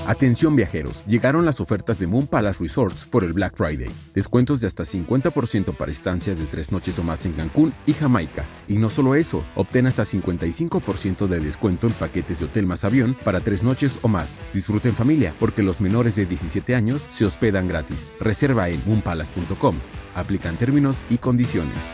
Atención viajeros, llegaron las ofertas de Moon Palace Resorts por el Black Friday. Descuentos de hasta 50% para estancias de 3 noches o más en Cancún y Jamaica. Y no solo eso, obtén hasta 55% de descuento en paquetes de hotel más avión para 3 noches o más. Disfruta en familia, porque los menores de 17 años se hospedan gratis. Reserva en moonpalace.com. Aplican términos y condiciones.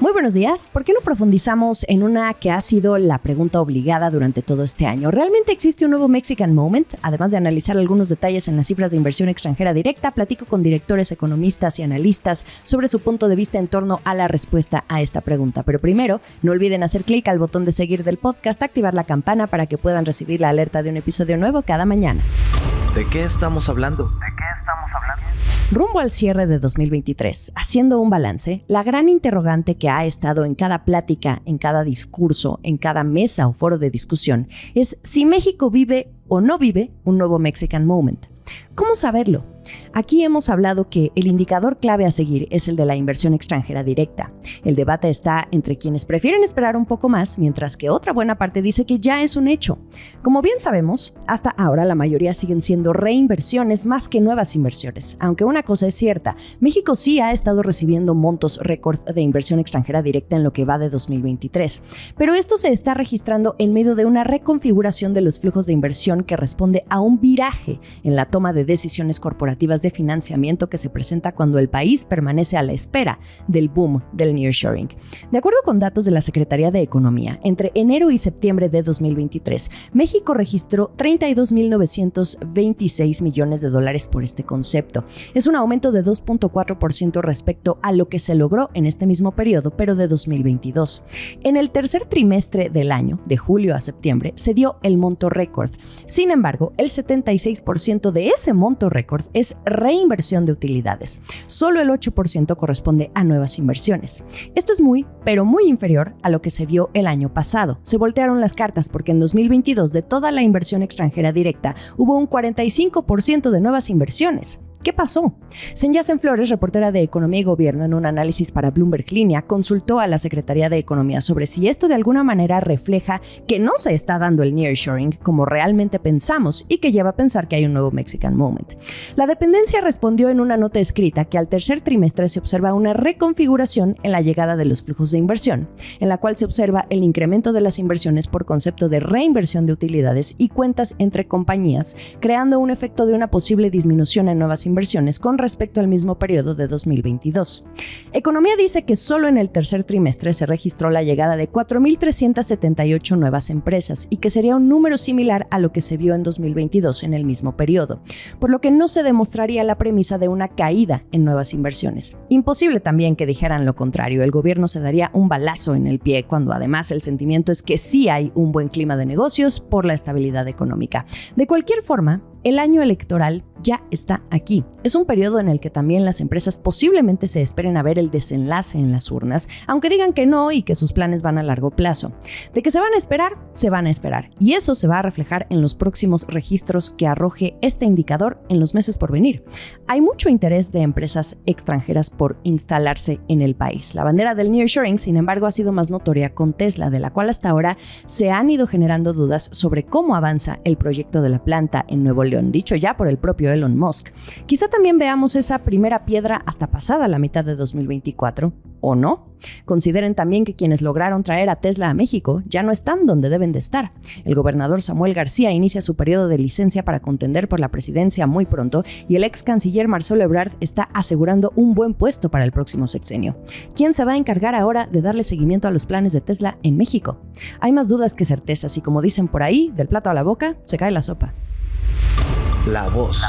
Muy buenos días. ¿Por qué no profundizamos en una que ha sido la pregunta obligada durante todo este año? ¿Realmente existe un nuevo Mexican Moment? Además de analizar algunos detalles en las cifras de inversión extranjera directa, platico con directores, economistas y analistas sobre su punto de vista en torno a la respuesta a esta pregunta. Pero primero, no olviden hacer clic al botón de seguir del podcast, activar la campana para que puedan recibir la alerta de un episodio nuevo cada mañana. ¿De qué estamos hablando? Rumbo al cierre de 2023, haciendo un balance, la gran interrogante que ha estado en cada plática, en cada discurso, en cada mesa o foro de discusión es si México vive o no vive un nuevo Mexican Moment. ¿Cómo saberlo? Aquí hemos hablado que el indicador clave a seguir es el de la inversión extranjera directa. El debate está entre quienes prefieren esperar un poco más, mientras que otra buena parte dice que ya es un hecho. Como bien sabemos, hasta ahora la mayoría siguen siendo reinversiones más que nuevas inversiones. Aunque una cosa es cierta, México sí ha estado recibiendo montos récord de inversión extranjera directa en lo que va de 2023. Pero esto se está registrando en medio de una reconfiguración de los flujos de inversión que responde a un viraje en la toma de decisiones corporativas de financiamiento que se presenta cuando el país permanece a la espera del boom del nearshoring. De acuerdo con datos de la Secretaría de Economía, entre enero y septiembre de 2023, México registró 32.926 millones de dólares por este concepto. Es un aumento de 2.4% respecto a lo que se logró en este mismo periodo, pero de 2022. En el tercer trimestre del año, de julio a septiembre, se dio el monto récord. Sin embargo, el 76% de ese monto récord es reinversión de utilidades. Solo el 8% corresponde a nuevas inversiones. Esto es muy, pero muy inferior a lo que se vio el año pasado. Se voltearon las cartas porque en 2022 de toda la inversión extranjera directa hubo un 45% de nuevas inversiones. ¿Qué pasó? Senyacen Flores, reportera de Economía y Gobierno en un análisis para Bloomberg Línea, consultó a la Secretaría de Economía sobre si esto de alguna manera refleja que no se está dando el nearshoring como realmente pensamos y que lleva a pensar que hay un nuevo Mexican Moment. La dependencia respondió en una nota escrita que al tercer trimestre se observa una reconfiguración en la llegada de los flujos de inversión, en la cual se observa el incremento de las inversiones por concepto de reinversión de utilidades y cuentas entre compañías, creando un efecto de una posible disminución en nuevas inversiones con respecto al mismo periodo de 2022. Economía dice que solo en el tercer trimestre se registró la llegada de 4.378 nuevas empresas y que sería un número similar a lo que se vio en 2022 en el mismo periodo, por lo que no se demostraría la premisa de una caída en nuevas inversiones. Imposible también que dijeran lo contrario, el gobierno se daría un balazo en el pie cuando además el sentimiento es que sí hay un buen clima de negocios por la estabilidad económica. De cualquier forma, el año electoral ya está aquí. Es un periodo en el que también las empresas posiblemente se esperen a ver el desenlace en las urnas, aunque digan que no y que sus planes van a largo plazo. De que se van a esperar, se van a esperar. Y eso se va a reflejar en los próximos registros que arroje este indicador en los meses por venir. Hay mucho interés de empresas extranjeras por instalarse en el país. La bandera del nearshoring, sin embargo, ha sido más notoria con Tesla, de la cual hasta ahora se han ido generando dudas sobre cómo avanza el proyecto de la planta en Nuevo León, dicho ya por el propio Elon Musk. Quizá también veamos esa primera piedra hasta pasada la mitad de 2024, ¿o no? Consideren también que quienes lograron traer a Tesla a México ya no están donde deben de estar. El gobernador Samuel García inicia su periodo de licencia para contender por la presidencia muy pronto y el ex canciller Marcelo Ebrard está asegurando un buen puesto para el próximo sexenio. ¿Quién se va a encargar ahora de darle seguimiento a los planes de Tesla en México? Hay más dudas que certezas y, como dicen por ahí, del plato a la boca se cae la sopa. La voz.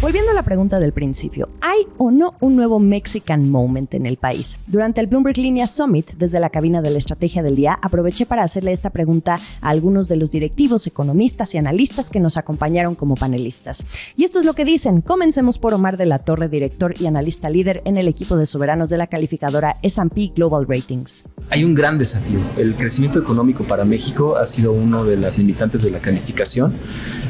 Volviendo a la pregunta del principio, ¿hay o no un nuevo Mexican Moment en el país? Durante el Bloomberg Línea Summit, desde la cabina de la Estrategia del Día, aproveché para hacerle esta pregunta a algunos de los directivos, economistas y analistas que nos acompañaron como panelistas. Y esto es lo que dicen. Comencemos por Omar de la Torre, director y analista líder en el equipo de soberanos de la calificadora S&P Global Ratings. Hay un gran desafío. El crecimiento económico para México ha sido uno de las limitantes de la calificación.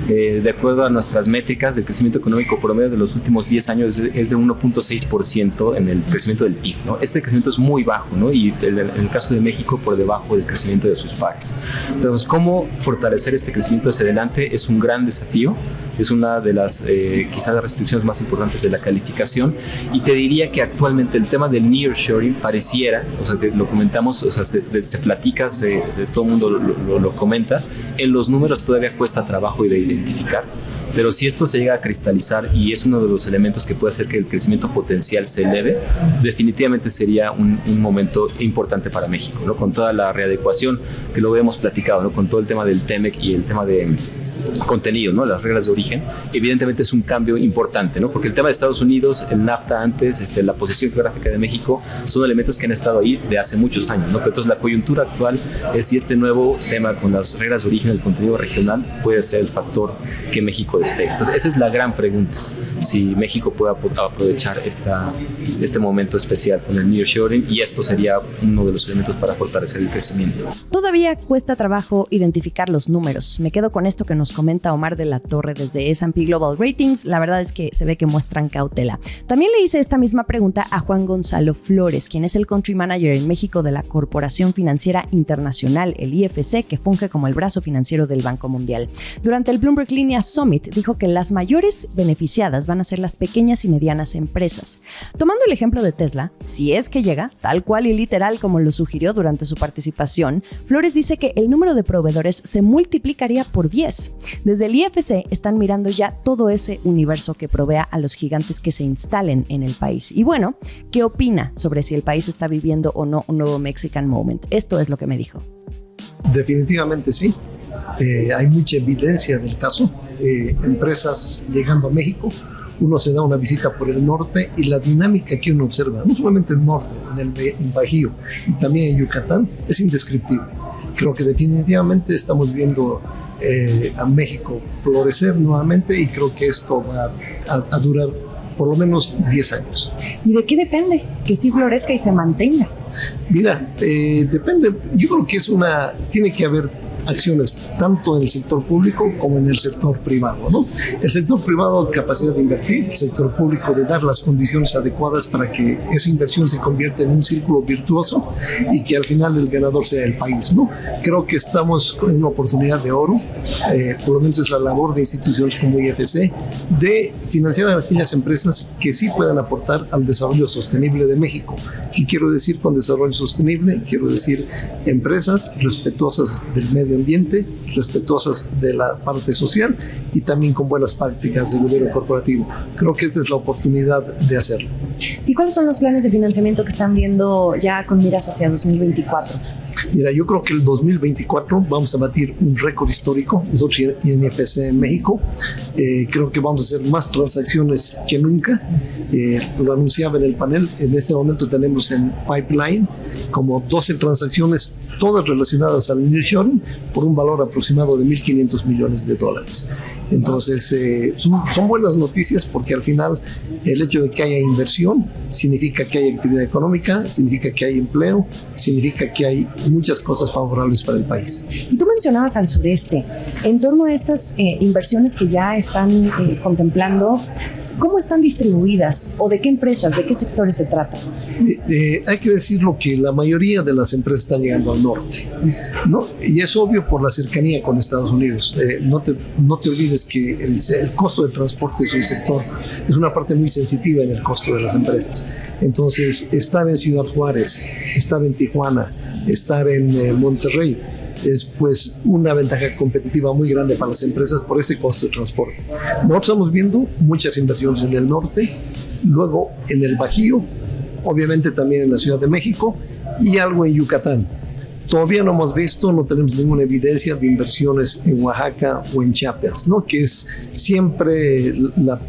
De acuerdo a nuestras métricas de crecimiento económico promedio de los últimos 10 años es de 1.6% en el crecimiento del PIB, ¿no? Este crecimiento es muy bajo, ¿no? Y en el caso de México por debajo del crecimiento de sus pares. Entonces, ¿cómo fortalecer este crecimiento hacia adelante? Es un gran desafío, es una de las quizás las restricciones más importantes de la calificación, y te diría que actualmente el tema del nearshoring pareciera, o sea, que lo comentamos, o sea, se platica, todo el mundo lo comenta, en los números todavía cuesta trabajo de identificar, pero si esto se llega a cristalizar y es uno de los elementos que puede hacer que el crecimiento potencial se eleve, definitivamente sería un momento importante para México, ¿no? Con toda la readecuación que lo hemos platicado, ¿no? Con todo el tema del TEMEC y el tema de contenido, ¿no? Las reglas de origen, evidentemente es un cambio importante, ¿no? Porque el tema de Estados Unidos, el NAFTA antes, la posición geográfica de México, son elementos que han estado ahí de hace muchos años, ¿no? Pero entonces la coyuntura actual es si este nuevo tema con las reglas de origen del contenido regional puede ser el factor que México despegue. Entonces esa es la gran pregunta, si México puede aprovechar este momento especial con el nearshoring, y esto sería uno de los elementos para fortalecer el crecimiento. Todavía cuesta trabajo identificar los números. Me quedo con esto que nos comenta Omar de la Torre desde S&P Global Ratings. La verdad es que se ve que muestran cautela. También le hice esta misma pregunta a Juan Gonzalo Flores, quien es el Country Manager en México de la Corporación Financiera Internacional, el IFC, que funge como el brazo financiero del Banco Mundial. Durante el Bloomberg Linea Summit dijo que las mayores beneficiadas van a ser las pequeñas y medianas empresas. Tomando el ejemplo de Tesla, si es que llega, tal cual y literal como lo sugirió durante su participación, Flores dice que el número de proveedores se multiplicaría por 10. Desde el IFC están mirando ya todo ese universo que provea a los gigantes que se instalen en el país. Y bueno, ¿qué opina sobre si el país está viviendo o no un nuevo Mexican Moment? Esto es lo que me dijo. Definitivamente sí. Hay mucha evidencia del caso. Empresas llegando a México, uno se da una visita por el norte y la dinámica que uno observa, no solamente en el norte, en el Bajío y también en Yucatán, es indescriptible. Creo que definitivamente estamos viendo a México florecer nuevamente, y creo que esto va a durar por lo menos 10 años. ¿Y de qué depende que sí florezca y se mantenga? Mira, depende. Yo creo que tiene que haber acciones tanto en el sector público como en el sector privado, ¿no? El sector privado, capacidad de invertir; el sector público, de dar las condiciones adecuadas para que esa inversión se convierta en un círculo virtuoso y que al final el ganador sea el país, ¿no? Creo que estamos en una oportunidad de oro, por lo menos es la labor de instituciones como IFC, de financiar a aquellas empresas que sí puedan aportar al desarrollo sostenible de México. ¿Qué quiero decir con desarrollo sostenible? Quiero decir empresas respetuosas del medio ambiente, respetuosas de la parte social y también con buenas prácticas de gobierno corporativo. Creo que esta es la oportunidad de hacerlo. ¿Y cuáles son los planes de financiamiento que están viendo ya con miras hacia 2024? Mira, yo creo que el 2024 vamos a batir un récord histórico, nosotros en IFC en México. Creo que vamos a hacer más transacciones que nunca. Lo anunciaba en el panel, en este momento tenemos en pipeline como 12 transacciones, todas relacionadas al nearshoring, por un valor aproximado de $1,500 millones. Entonces, son buenas noticias, porque al final el hecho de que haya inversión significa que hay actividad económica, significa que hay empleo, significa que hay muchas cosas favorables para el país. Y tú mencionabas al sureste. En torno a estas inversiones que ya están contemplando, ¿cómo están distribuidas o de qué empresas, de qué sectores se trata? Hay que decirlo que la mayoría de las empresas están llegando al norte, ¿no? Y es obvio por la cercanía con Estados Unidos. No te olvides que el costo del transporte es una parte muy sensitiva en el costo de las empresas. Entonces, estar en Ciudad Juárez, estar en Tijuana, estar en Monterrey, es pues una ventaja competitiva muy grande para las empresas por ese costo de transporte. Nosotros estamos viendo muchas inversiones en el norte, luego en el Bajío, obviamente también en la Ciudad de México y algo en Yucatán. Todavía no hemos visto, no tenemos ninguna evidencia de inversiones en Oaxaca o en Chiapas, ¿no? Que es siempre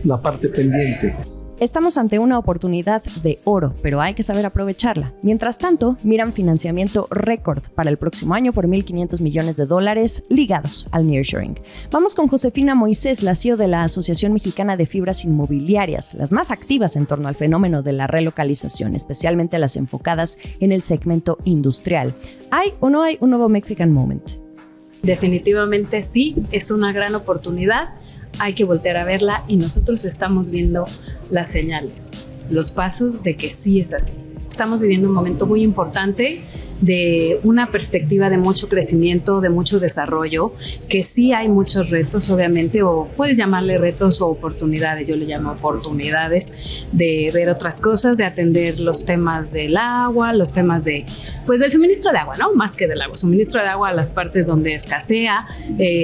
la parte pendiente. Estamos ante una oportunidad de oro, pero hay que saber aprovecharla. Mientras tanto, miran financiamiento récord para el próximo año por $1,500 millones ligados al nearshoring. Vamos con Josefina Moisés, la CEO de la Asociación Mexicana de Fibras Inmobiliarias, las más activas en torno al fenómeno de la relocalización, especialmente las enfocadas en el segmento industrial. ¿Hay o no hay un nuevo Mexican Moment? definitivamente sí, es una gran oportunidad, hay que voltear a verla y nosotros estamos viendo las señales, los pasos de que sí es así. Estamos viviendo un momento muy importante de una perspectiva de mucho crecimiento, de mucho desarrollo, que sí hay muchos retos, obviamente, o puedes llamarle retos o oportunidades, yo le llamo oportunidades de ver otras cosas, de atender los temas del agua, los temas del suministro de agua, ¿no? Más que del agua, suministro de agua a las partes donde escasea,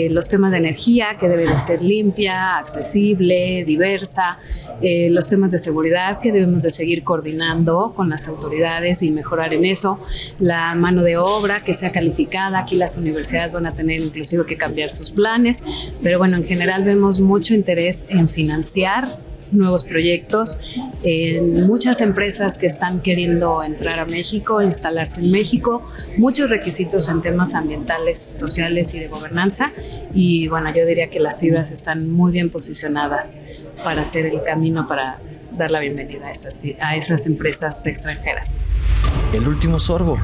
los temas de energía que debe de ser limpia, accesible, diversa, los temas de seguridad que debemos de seguir coordinando con las autoridades y mejorar en eso, la mano de obra que sea calificada. Aquí las universidades van a tener inclusive que cambiar sus planes, pero bueno, en general vemos mucho interés en financiar nuevos proyectos, en muchas empresas que están queriendo entrar a México, instalarse en México, muchos requisitos en temas ambientales, sociales y de gobernanza, y bueno, yo diría que las fibras están muy bien posicionadas para hacer el camino, para dar la bienvenida a esas empresas extranjeras. El último sorbo.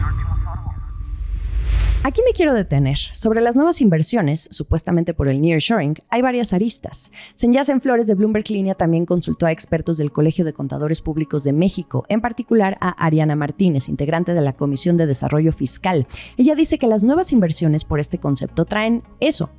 Aquí me quiero detener. Sobre las nuevas inversiones, supuestamente por el nearshoring, hay varias aristas. Senyacen Flores de Bloomberg Línea también consultó a expertos del Colegio de Contadores Públicos de México, en particular a Ariana Martínez, integrante de la Comisión de Desarrollo Fiscal. Ella dice que las nuevas inversiones por este concepto traen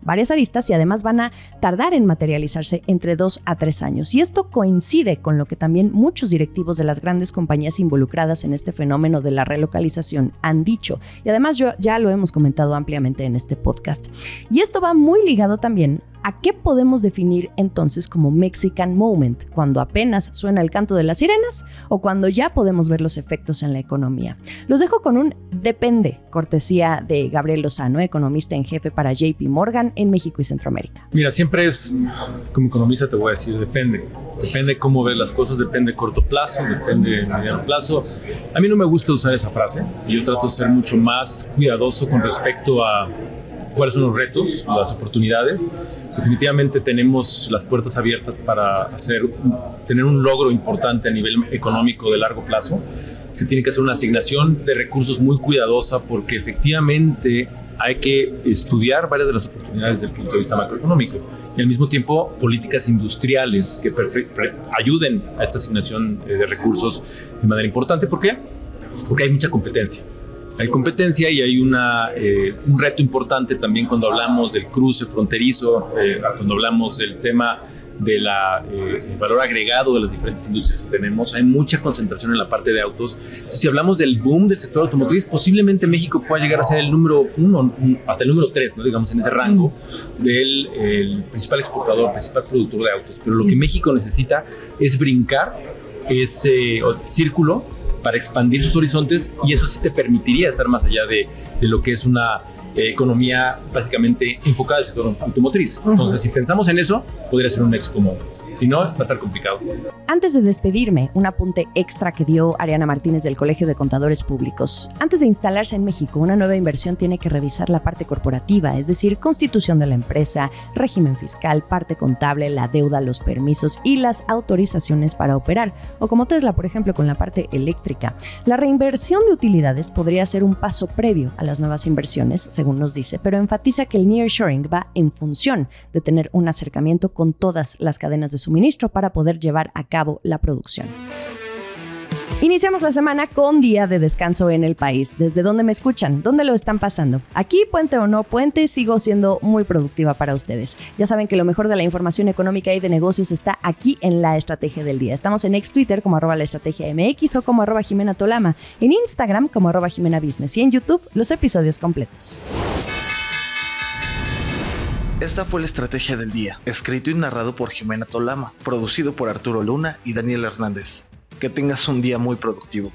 varias aristas y además van a tardar en materializarse entre 2 a 3 años. Y esto coincide con lo que también muchos directivos de las grandes compañías involucradas en este fenómeno de la relocalización han dicho. Y además ya lo hemos comentado ampliamente en este podcast. Y esto va muy ligado también a qué podemos definir entonces como Mexican Moment, cuando apenas suena el canto de las sirenas o cuando ya podemos ver los efectos en la economía. Los dejo con un depende, cortesía de Gabriel Lozano, economista en jefe para JP Morgan en México y Centroamérica. Mira, siempre como economista te voy a decir, depende. Depende cómo ves las cosas, depende corto plazo, depende mediano plazo. A mí no me gusta usar esa frase y yo trato de ser mucho más cuidadoso con respecto a cuáles son los retos, las oportunidades. Definitivamente tenemos las puertas abiertas para tener un logro importante a nivel económico de largo plazo. Se tiene que hacer una asignación de recursos muy cuidadosa porque efectivamente hay que estudiar varias de las oportunidades desde el punto de vista macroeconómico y al mismo tiempo políticas industriales que ayuden a esta asignación de recursos de manera importante. ¿Por qué? Porque hay mucha competencia. Hay competencia y hay un reto importante también cuando hablamos del cruce fronterizo, cuando hablamos del tema del valor agregado de las diferentes industrias que tenemos. Hay mucha concentración en la parte de autos. Entonces, si hablamos del boom del sector automotriz, posiblemente México pueda llegar a ser el número 1 hasta el número 3, ¿no? Digamos, en ese rango del principal exportador, principal productor de autos. Pero lo que México necesita es brincar ese círculo para expandir sus horizontes, y eso sí te permitiría estar más allá de lo que es una economía básicamente enfocada al sector automotriz. Entonces, si pensamos en eso, podría ser un éxito común. Si no, va a estar complicado. Antes de despedirme, un apunte extra que dio Ariana Martínez del Colegio de Contadores Públicos. Antes de instalarse en México, una nueva inversión tiene que revisar la parte corporativa, es decir, constitución de la empresa, régimen fiscal, parte contable, la deuda, los permisos y las autorizaciones para operar, o como Tesla, por ejemplo, con la parte eléctrica. La reinversión de utilidades podría ser un paso previo a las nuevas inversiones, según nos dice, pero enfatiza que el nearshoring va en función de tener un acercamiento con todas las cadenas de suministro para poder llevar a cabo la producción. Iniciamos la semana con día de descanso en el país. ¿Desde dónde me escuchan? ¿Dónde lo están pasando? Aquí, puente o no puente, sigo siendo muy productiva para ustedes. Ya saben que lo mejor de la información económica y de negocios está aquí en La Estrategia del Día. Estamos en Twitter como @laestrategiamx o como @Jimena Tolama, en Instagram como @JimenaBusiness y en YouTube los episodios completos. Esta fue La Estrategia del Día, escrito y narrado por Jimena Tolama, producido por Arturo Luna y Daniel Hernández. Que tengas un día muy productivo.